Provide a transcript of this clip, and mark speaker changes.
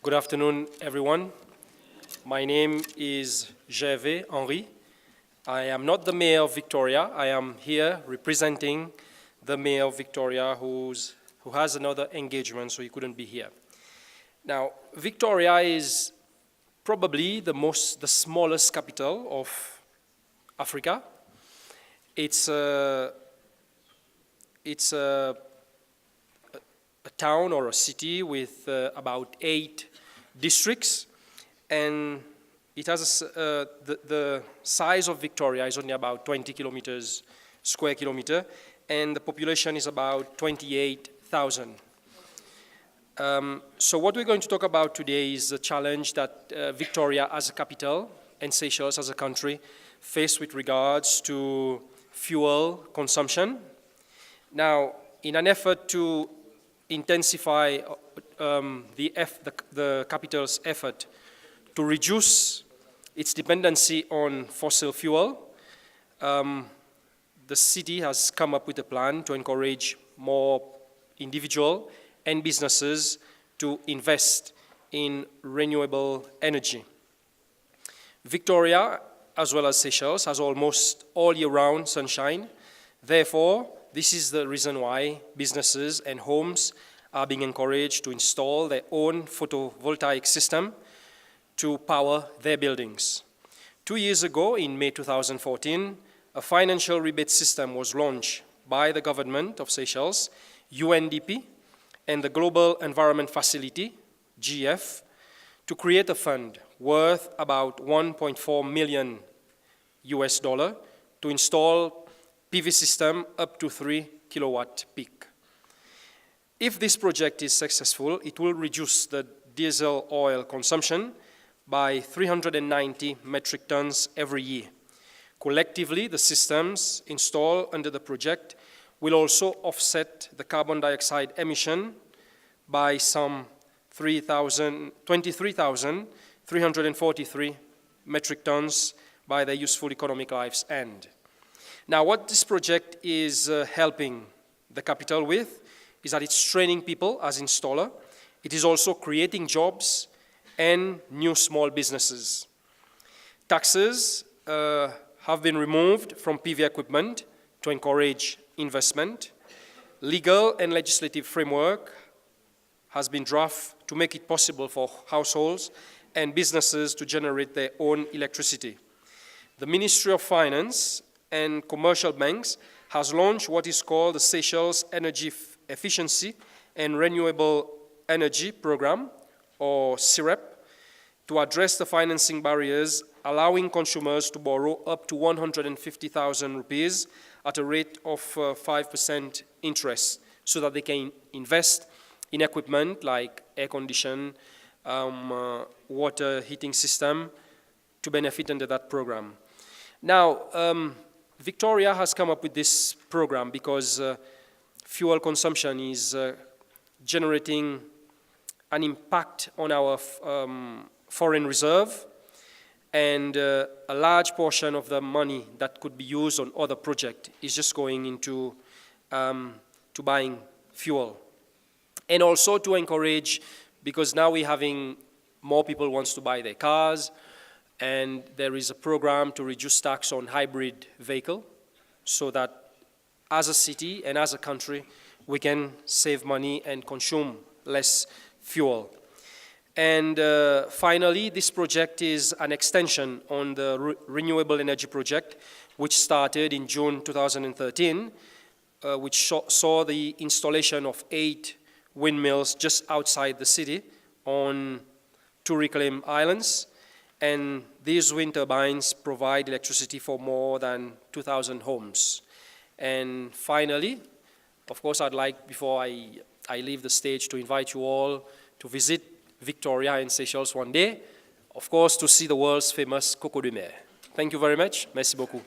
Speaker 1: Good afternoon, everyone. My name is Gervais Henrie. I am not the mayor of Victoria. I am here representing the mayor of Victoria who has another engagement, so he couldn't be here. Now, Victoria is probably the smallest capital of Africa. It's a town or a city with about 8 districts, and it has the size of Victoria is only about 20 square kilometers, and the population is about 28,000. So what we're going to talk about today is the challenge that Victoria as a capital and Seychelles as a country face with regards to fuel consumption. Now, in an effort to intensify the capital's effort to reduce its dependency on fossil fuel, the city has come up with a plan to encourage more individuals and businesses to invest in renewable energy. Victoria, as well as Seychelles, has almost all year-round sunshine. Therefore, this is the reason why businesses and homes are being encouraged to install their own photovoltaic system to power their buildings. 2 years ago, in May 2014, a financial rebate system was launched by the government of Seychelles, UNDP, and the Global Environment Facility, GF, to create a fund worth about $1.4 million to install PV system up to 3 kilowatt peak. If this project is successful, it will reduce the diesel oil consumption by 390 metric tons every year. Collectively, the systems installed under the project will also offset the carbon dioxide emission by some 23,343 metric tons by their useful economic life's end. Now, what this project is helping the capital with is that it's training people as installer. It is also creating jobs and new small businesses. Taxes have been removed from PV equipment to encourage investment. Legal and legislative framework has been drafted to make it possible for households and businesses to generate their own electricity. The Ministry of Finance and commercial banks has launched what is called the Seychelles Energy Efficiency and Renewable Energy Program, or CEREP, to address the financing barriers, allowing consumers to borrow up to 150,000 rupees at a rate of 5% interest, so that they can invest in equipment like air condition, water heating system, to benefit under that program. Now, Victoria has come up with this program because fuel consumption is generating an impact on our foreign reserve, and a large portion of the money that could be used on other projects is just going into to buying fuel. And also to encourage, because now we're having more people wants to buy their cars, and there is a program to reduce tax on hybrid vehicle, so that as a city and as a country, we can save money and consume less fuel. And finally, this project is an extension on the Renewable Energy project, which started in June 2013, which saw the installation of 8 windmills just outside the city on 2 reclaimed islands. And these wind turbines provide electricity for more than 2,000 homes. And finally, of course, I'd like, before I leave the stage, to invite you all to visit Victoria and Seychelles one day, of course, to see the world's famous coco de mer. Thank you very much. Merci beaucoup.